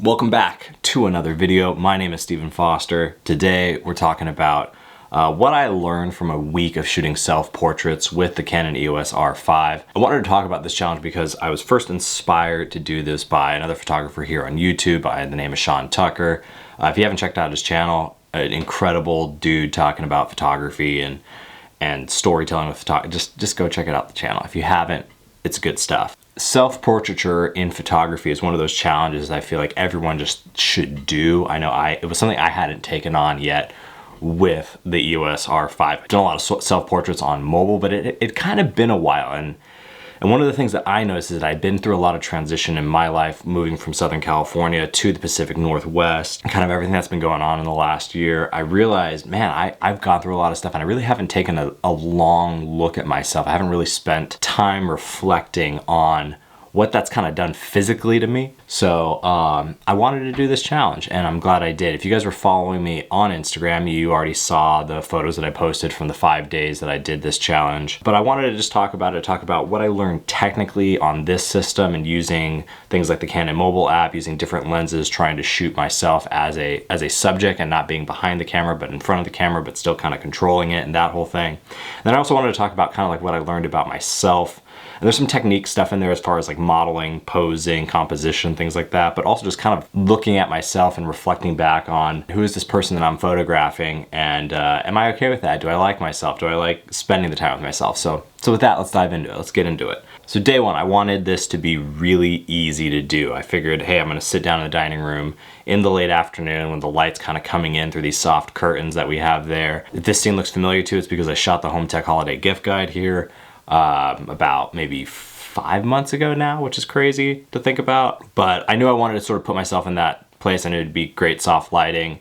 Welcome back to another video. My name is Stephen Foster. Today we're talking about what I learned from a week of shooting self-portraits with the Canon EOS R5. I wanted to talk about this challenge because I was first inspired to do this by another photographer here on YouTube by the name of Sean Tucker. If you haven't checked out his channel, an incredible dude talking about photography and storytelling with photography. Just go check it out the channel. If you haven't, it's good stuff. Self-portraiture in photography is one of those challenges I feel like everyone just should do. I know it was something I hadn't taken on yet with the EOS R5. I've done a lot of self-portraits on mobile, but it kind of been a while. And one of the things that I noticed is that I've been through a lot of transition in my life, moving from Southern California to the Pacific Northwest, kind of everything that's been going on in the last year. I realized, man, I've gone through a lot of stuff and I really haven't taken a long look at myself. I haven't really spent time reflecting on what that's kind of done physically to me. So I wanted to do this challenge and I'm glad I did. If you guys were following me on Instagram, you already saw the photos that I posted from the 5 days that I did this challenge. But I wanted to just talk about what I learned technically on this system and using things like the Canon mobile app, using different lenses, trying to shoot myself as a subject and not being behind the camera, but in front of the camera, but still kind of controlling it and that whole thing. And then I also wanted to talk about kind of like what I learned about myself. And there's some technique stuff in there as far as like modeling, posing, composition, things like that, but also just kind of looking at myself and reflecting back on who is this person that I'm photographing and am I okay with that? Do I like myself? Do I like spending the time with myself? So with that, let's dive into it. Let's get into it. So day one, I wanted this to be really easy to do. I figured, hey, I'm gonna sit down in the dining room in the late afternoon when the light's kind of coming in through these soft curtains that we have there. If this scene looks familiar to you, it's because I shot the Home Tech Holiday Gift Guide here about maybe 5 months ago now, which is crazy to think about. But I knew I wanted to sort of put myself in that place. I knew it'd be great soft lighting,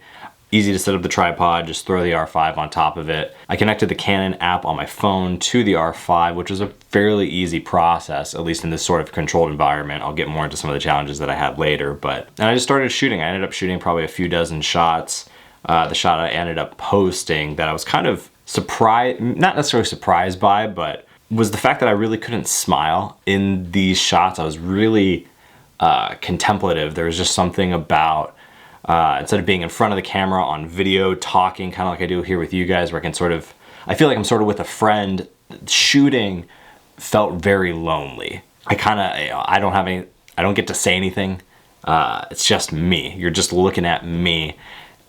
easy to set up the tripod, just throw the R5 on top of it. I connected the Canon app on my phone to the R5, which was a fairly easy process, at least in this sort of controlled environment. I'll get more into some of the challenges that I had later, and I just started shooting. I ended up shooting probably a few dozen shots. The shot I ended up posting that I was kind of surprised, not necessarily surprised by, but was the fact that I really couldn't smile in these shots. I was really contemplative. There was just something about, instead of being in front of the camera on video, talking kind of like I do here with you guys, where I feel like I'm sort of with a friend, shooting felt very lonely. I don't get to say anything. It's just me. You're just looking at me.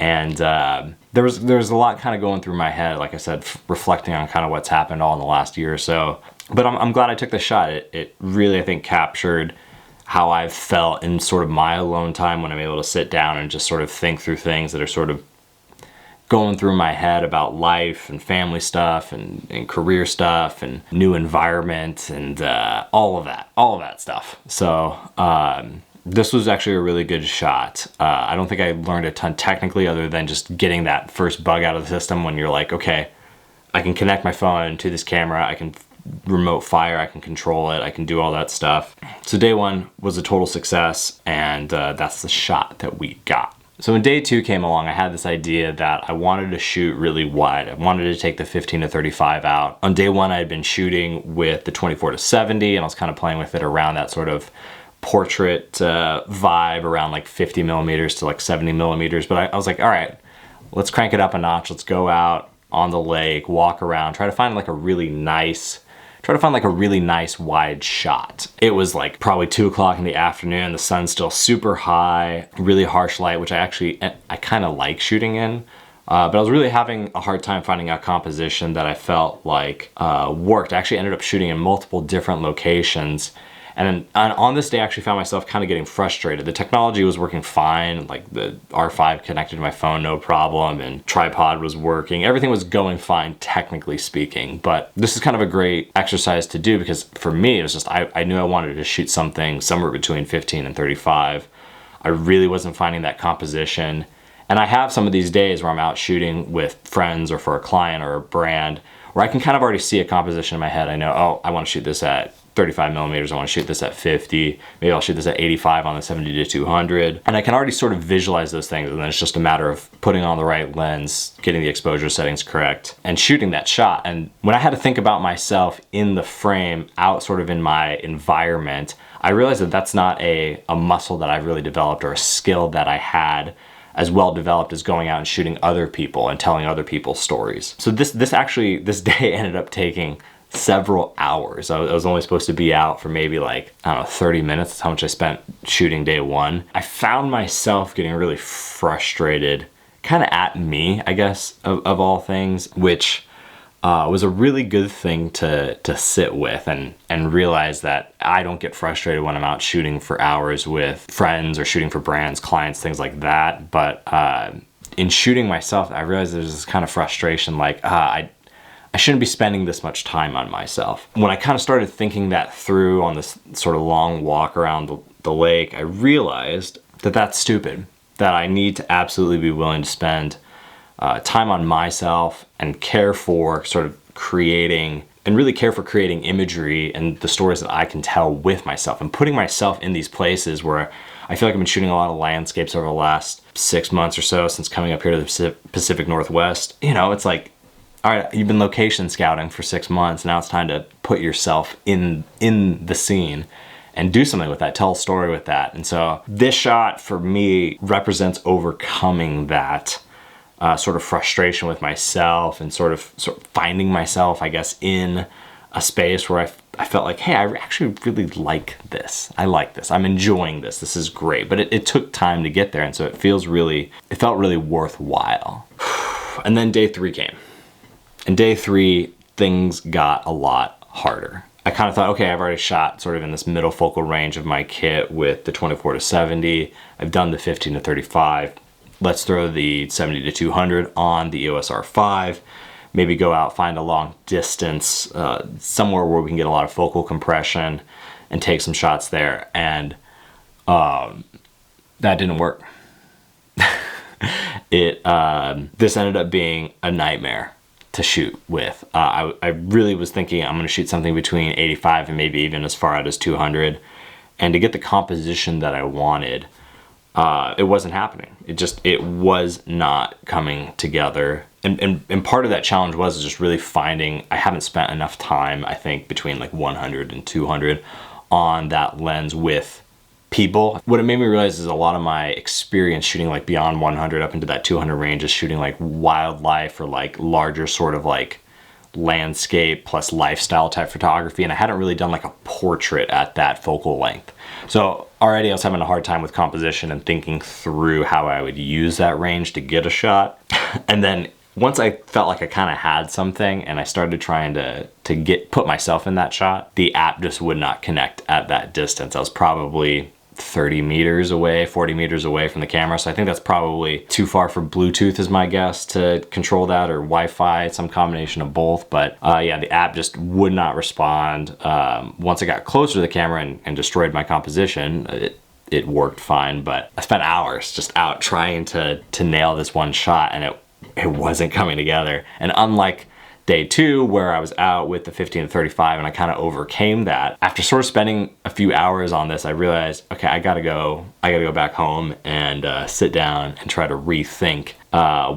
And there was a lot kind of going through my head, like I said, reflecting on kind of what's happened all in the last year or so. But I'm glad I took the shot. It really, I think, captured how I've felt in sort of my alone time when I'm able to sit down and just sort of think through things that are sort of going through my head about life and family stuff and career stuff and new environment and all of that stuff. So this was actually a really good shot. I don't think I learned a ton technically other than just getting that first bug out of the system when you're like, okay, I can connect my phone to this camera, I can remote fire, I can control it, I can do all that stuff. So day one was a total success, and that's the shot that we got. So when day two came along, I had this idea that I wanted to shoot really wide. I wanted to take the 15 to 35 out. On day one, I had been shooting with the 24 to 70, and I was kind of playing with it around that sort of portrait vibe, around like 50 millimeters to like 70 millimeters. But I was like, all right, let's crank it up a notch. Let's go out on the lake, walk around, try to find like a really nice wide shot. It was like probably 2 o'clock in the afternoon. The sun's still super high, really harsh light, which I kind of like shooting in. But I was really having a hard time finding a composition that I felt like worked. I actually ended up shooting in multiple different locations. And on this day, I actually found myself kind of getting frustrated. The technology was working fine, like the R5 connected to my phone, no problem, and tripod was working. Everything was going fine, technically speaking. But this is kind of a great exercise to do because for me, it was just, I knew I wanted to shoot something somewhere between 15 and 35. I really wasn't finding that composition. And I have some of these days where I'm out shooting with friends or for a client or a brand where I can kind of already see a composition in my head. I know, oh, I want to shoot this at 35 millimeters, I want to shoot this at 50, maybe I'll shoot this at 85 on the 70 to 200. And I can already sort of visualize those things, and then it's just a matter of putting on the right lens, getting the exposure settings correct, and shooting that shot. And when I had to think about myself in the frame, out sort of in my environment, I realized that that's not a muscle that I've really developed or a skill that I had as well developed as going out and shooting other people and telling other people's stories. So this day ended up taking several hours. I was only supposed to be out for maybe like, I don't know, 30 minutes. That's how much I spent shooting day one. I found myself getting really frustrated, kind of at me, I guess, of all things, which was a really good thing to sit with and realize that I don't get frustrated when I'm out shooting for hours with friends or shooting for brands, clients, things like that. But in shooting myself, I realized there's this kind of frustration, like, I shouldn't be spending this much time on myself. When I kind of started thinking that through on this sort of long walk around the lake, I realized that that's stupid, that I need to absolutely be willing to spend time on myself and care for sort of creating imagery and the stories that I can tell with myself and putting myself in these places where I feel like I've been shooting a lot of landscapes over the last 6 months or so since coming up here to the Pacific Northwest. You know, it's like, all right, you've been location scouting for 6 months. Now it's time to put yourself in the scene and do something with that, tell a story with that. And so this shot for me represents overcoming that sort of frustration with myself and sort of finding myself, I guess, in a space where I felt like, hey, I actually really like this. I like this. I'm enjoying this. This is great. But it took time to get there. And so it felt really worthwhile. And then day 3 came. And day 3, things got a lot harder. I kind of thought, okay, I've already shot sort of in this middle focal range of my kit with the 24-70. I've done the 15-35. Let's throw the 70-200 on the EOS R5. Maybe go out, find a long distance, somewhere where we can get a lot of focal compression and take some shots there. And that didn't work. This ended up being a nightmare to shoot with. I really was thinking I'm going to shoot something between 85 and maybe even as far out as 200. And to get the composition that I wanted, it wasn't happening. It was not coming together. And part of that challenge was just really finding, I haven't spent enough time, I think, between like 100 and 200 on that lens with people. What it made me realize is a lot of my experience shooting like beyond 100 up into that 200 range is shooting like wildlife or like larger sort of like landscape plus lifestyle type photography, and I hadn't really done like a portrait at that focal length. So already I was having a hard time with composition and thinking through how I would use that range to get a shot. And then once I felt like I kind of had something and I started trying to put myself in that shot, the app just would not connect at that distance. I was probably 30 meters away, 40 meters away from the camera. So I think that's probably too far for Bluetooth is my guess to control that, or Wi-Fi, some combination of both. But yeah, the app just would not respond. Once I got closer to the camera and destroyed my composition, it worked fine. But I spent hours just out trying to nail this one shot, and it wasn't coming together. And unlike day 2, where I was out with the 15-35 and I kind of overcame that, after sort of spending a few hours on this, I realized, okay, I gotta go back home and sit down and try to rethink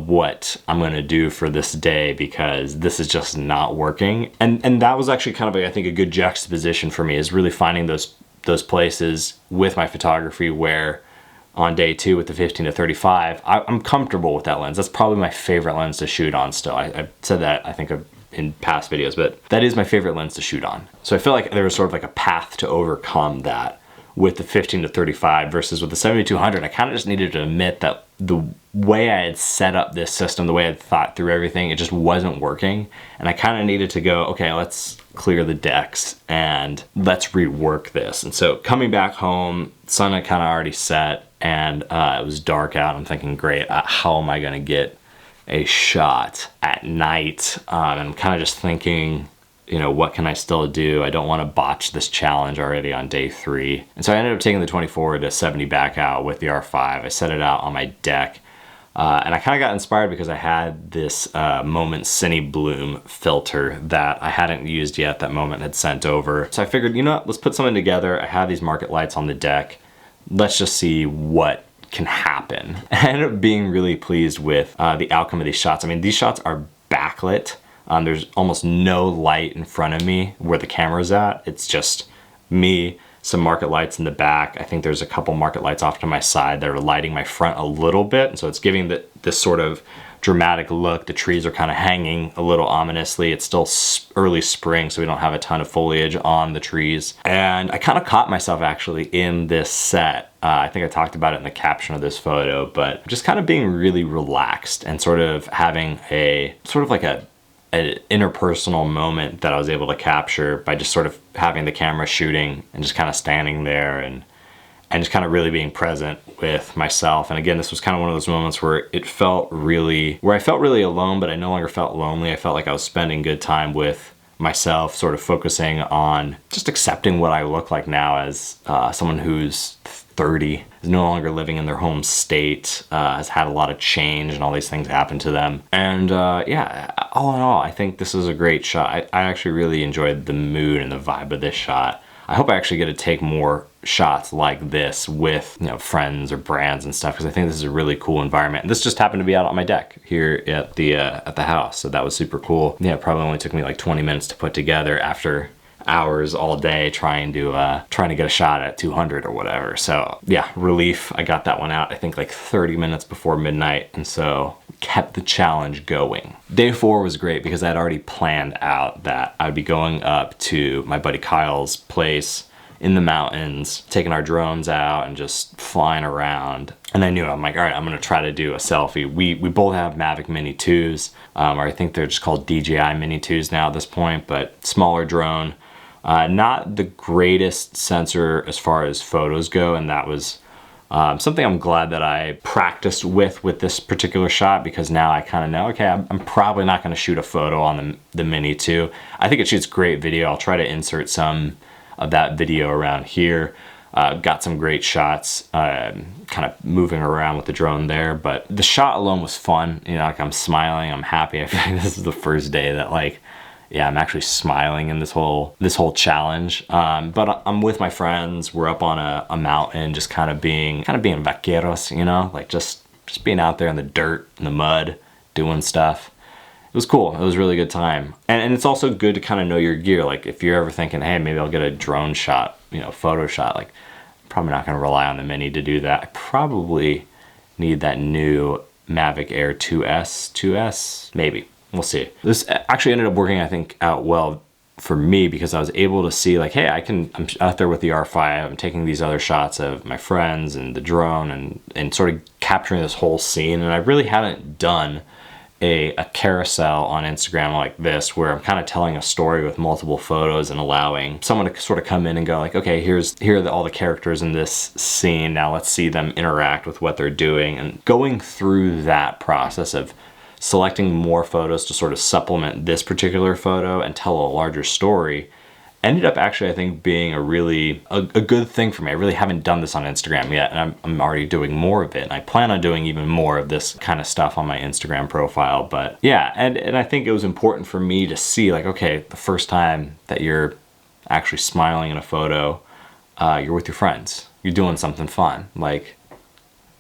what I'm gonna do for this day, because this is just not working. And that was actually kind of, I think, a good juxtaposition for me, is really finding those places with my photography where on day 2 with the 15-35, I'm comfortable with that lens. That's probably my favorite lens to shoot on still. I've said that, I think, in past videos, but that is my favorite lens to shoot on. So I feel like there was sort of like a path to overcome that with the 15-35 versus with the 70-200. I kind of just needed to admit that the way I had set up this system, the way I had thought through everything, it just wasn't working. And I kind of needed to go, okay, let's clear the decks and let's rework this. And so coming back home, sun had kind of already set, and it was dark out. I'm thinking, great, how am I gonna get a shot at night? And I'm kind of just thinking, you know, what can I still do? I don't want to botch this challenge already on day 3. And so I ended up taking the 24-70 back out with the R5. I set it out on my deck. And I kind of got inspired because I had this Moment Cine Bloom filter that I hadn't used yet, that Moment had sent over. So I figured, you know what, let's put something together. I have these market lights on the deck. Let's just see what can happen. I ended up being really pleased with the outcome of these shots. I mean, these shots are backlit. There's almost no light in front of me where the camera's at. It's just me some market lights in the back. I think there's a couple market lights off to my side that are lighting my front a little bit. And so it's giving this sort of dramatic look. The trees are kind of hanging a little ominously. It's still early spring, so we don't have a ton of foliage on the trees. And I kind of caught myself actually in this set. I think I talked about it in the caption of this photo, but just kind of being really relaxed and sort of having a sort of like an interpersonal moment that I was able to capture by just sort of having the camera shooting and just kind of standing there and just kind of really being present with myself. And again, this was kind of one of those moments where I felt really alone, but I no longer felt lonely. I felt like I was spending good time with myself, sort of focusing on just accepting what I look like now as someone who's 30, is no longer living in their home state, has had a lot of change and all these things happen to them. And yeah, all in all, I think this is a great shot. I actually really enjoyed the mood and the vibe of this shot. I hope I actually get to take more shots like this with, you know, friends or brands and stuff, because I think this is a really cool environment. And this just happened to be out on my deck here at the house, so that was super cool. Yeah, it probably only took me like 20 minutes to put together after hours all day trying to get a shot at 200 or whatever. So yeah, relief. I got that one out I think like 30 minutes before midnight, and so kept the challenge going. Day 4 was great because I had already planned out that I'd be going up to my buddy Kyle's place in the mountains, taking our drones out and just flying around. And I knew, I'm like, all right, I'm gonna try to do a selfie. We both have Mavic Mini 2s, or I think they're just called DJI Mini 2s now at this point, but smaller drone. Not the greatest sensor as far as photos go, and that was something I'm glad that I practiced with this particular shot, because now I kind of know, okay, I'm probably not going to shoot a photo on the Mini 2. I think it shoots great video. I'll try to insert some of that video around here. Got some great shots, kind of moving around with the drone there, but the shot alone was fun. You know, like I'm smiling, I'm happy. I feel like this is the first day that like, yeah, I'm actually smiling in this whole challenge. But I'm with my friends. We're up on a mountain, just kind of being vaqueros, you know, like just being out there in the dirt, in the mud, doing stuff. It was cool. It was a really good time. And it's also good to kind of know your gear. Like if you're ever thinking, hey, maybe I'll get a drone shot, you know, photo shot, like I'm probably not going to rely on the Mini to do that. I probably need that new Mavic Air 2S, maybe. We'll see. This actually ended up working, I think, out well for me, because I was able to see like, hey, I'm out there with the R5, I'm taking these other shots of my friends and the drone and sort of capturing this whole scene. And I really haven't done a carousel on Instagram like this, where I'm kind of telling a story with multiple photos and allowing someone to sort of come in and go like, okay, here are all the characters in this scene. Now let's see them interact with what they're doing, and going through that process of selecting more photos to sort of supplement this particular photo and tell a larger story ended up actually, I think, being a good thing for me. I really haven't done this on Instagram yet, and I'm already doing more of it. And I plan on doing even more of this kind of stuff on my Instagram profile. But yeah, and I think it was important for me to see like, okay, the first time that you're actually smiling in a photo, you're with your friends, you're doing something fun, like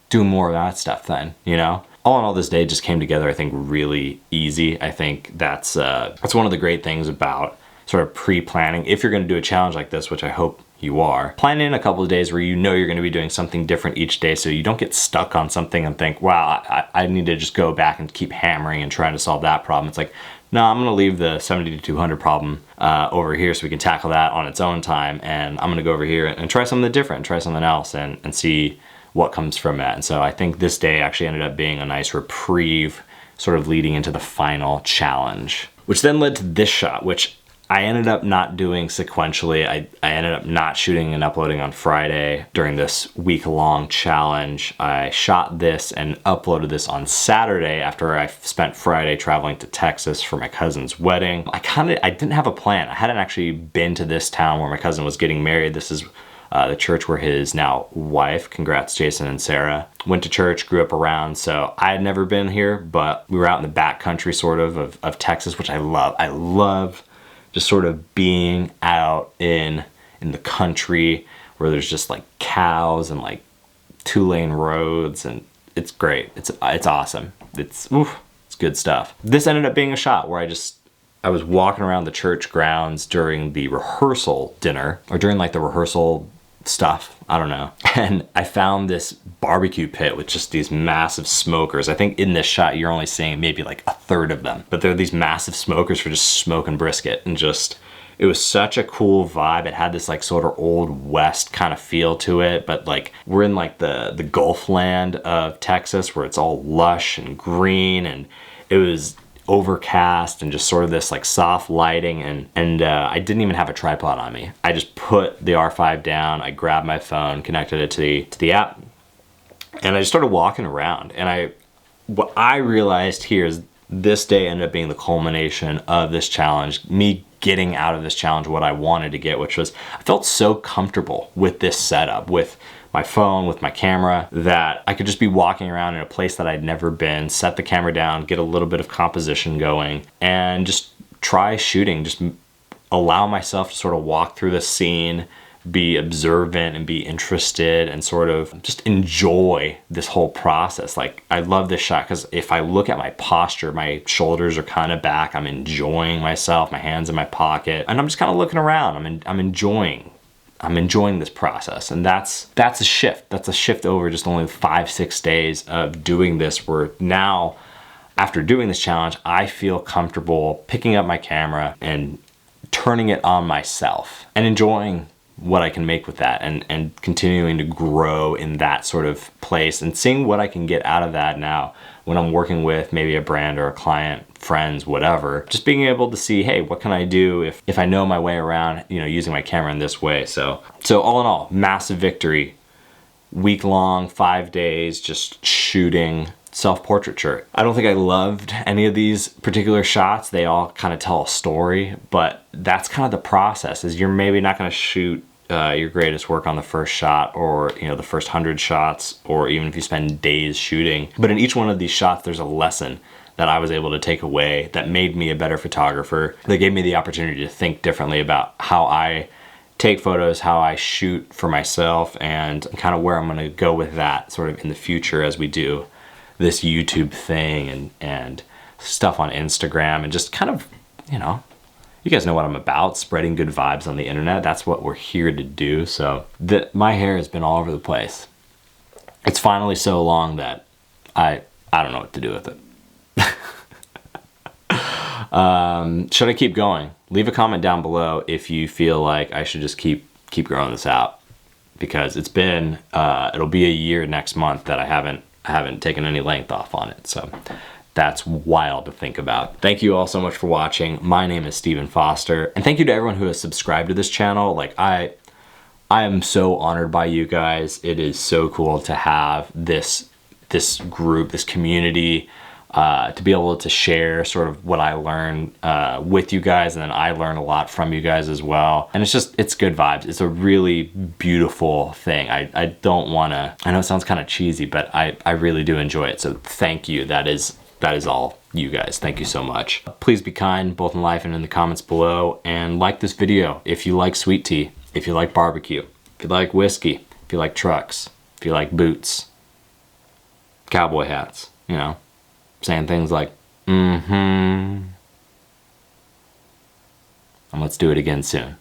do more of that stuff then, you know? All in all, this day just came together, I think, really easy. I think that's one of the great things about sort of pre-planning. If you're going to do a challenge like this, which I hope you are, plan in a couple of days where you know you're going to be doing something different each day, so you don't get stuck on something and think, wow, I need to just go back and keep hammering and trying to solve that problem. It's like, no, I'm going to leave the 70 to 200 problem over here so we can tackle that on its own time, and I'm going to go over here and try something different, try something else, and see what comes from that. And so I think this day actually ended up being a nice reprieve, sort of leading into the final challenge, which then led to this shot, which I ended up not doing sequentially. I ended up not shooting and uploading on Friday during this week-long challenge. I shot this and uploaded this on Saturday after I spent Friday traveling to Texas for my cousin's wedding. I didn't have a plan. I hadn't actually been to this town where my cousin was getting married. This is the church where his now wife, congrats Jason and Sarah, went to church, grew up around. So I had never been here, but we were out in the back country sort of Texas, which I love. I love just sort of being out in the country where there's just like cows and like 2-lane roads, and it's great. It's awesome. It's good stuff. This ended up being a shot where I was walking around the church grounds during the rehearsal dinner, or during like the rehearsal stuff, I don't know. And I found this barbecue pit with just these massive smokers. I think in this shot you're only seeing maybe like a third of them, but they're these massive smokers for just smoking brisket. And just, it was such a cool vibe. It had this like sort of old west kind of feel to it, but like we're in like the Gulf land of Texas where it's all lush and green, and it was overcast and just sort of this like soft lighting, and I didn't even have a tripod on me. I just put the R5 down, I grabbed my phone, connected it to the app, and I just started walking around. And what I realized here is this day ended up being the culmination of this challenge, me getting out of this challenge what I wanted to get, which was I felt so comfortable with this setup, with my phone, with my camera, that I could just be walking around in a place that I'd never been, set the camera down, get a little bit of composition going, and just try shooting, just allow myself to sort of walk through the scene, be observant and be interested, and sort of just enjoy this whole process. Like, I love this shot because if I look at my posture, my shoulders are kind of back, I'm enjoying myself, my hands in my pocket, and I'm just kind of looking around. I'm enjoying this process. And that's a shift. That's a shift over just only 5-6 days of doing this, where now after doing this challenge, I feel comfortable picking up my camera and turning it on myself and enjoying what I can make with that, and continuing to grow in that sort of place and seeing what I can get out of that now when I'm working with maybe a brand or a client, friends, whatever. Just being able to see, hey, what can I do if I know my way around, you know, using my camera in this way. So all in all, massive victory. Week long, 5 days, just shooting self-portraiture. I don't think I loved any of these particular shots. They all kind of tell a story, but that's kind of the process. Is you're maybe not going to shoot your greatest work on the first shot, or you know, the first 100 shots, or even if you spend days shooting. But in each one of these shots, there's a lesson that I was able to take away that made me a better photographer. That gave me the opportunity to think differently about how I take photos, how I shoot for myself, and kind of where I'm going to go with that sort of in the future as we do this YouTube thing and stuff on Instagram, and just kind of, you know, you guys know what I'm about, spreading good vibes on the internet. That's what we're here to do. So my hair has been all over the place. It's finally so long that I don't know what to do with it. Should I keep going? Leave a comment down below if you feel like I should just keep growing this out, because it's been it'll be a year next month that I haven't taken any length off on it. So that's wild to think about. Thank you all so much for watching. My name is Stephen Foster, and thank you to everyone who has subscribed to this channel. Like, I am so honored by you guys. It is so cool to have this group, this community, to be able to share sort of what I learn with you guys, and then I learn a lot from you guys as well. And it's good vibes. It's a really beautiful thing. I don't want to, I know it sounds kind of cheesy, but I really do enjoy it. So thank you. That is all you guys. Thank you so much. Please be kind, both in life and in the comments below, and like this video if you like sweet tea, if you like barbecue, if you like whiskey, if you like trucks, if you like boots, cowboy hats, you know, saying things like, and let's do it again soon.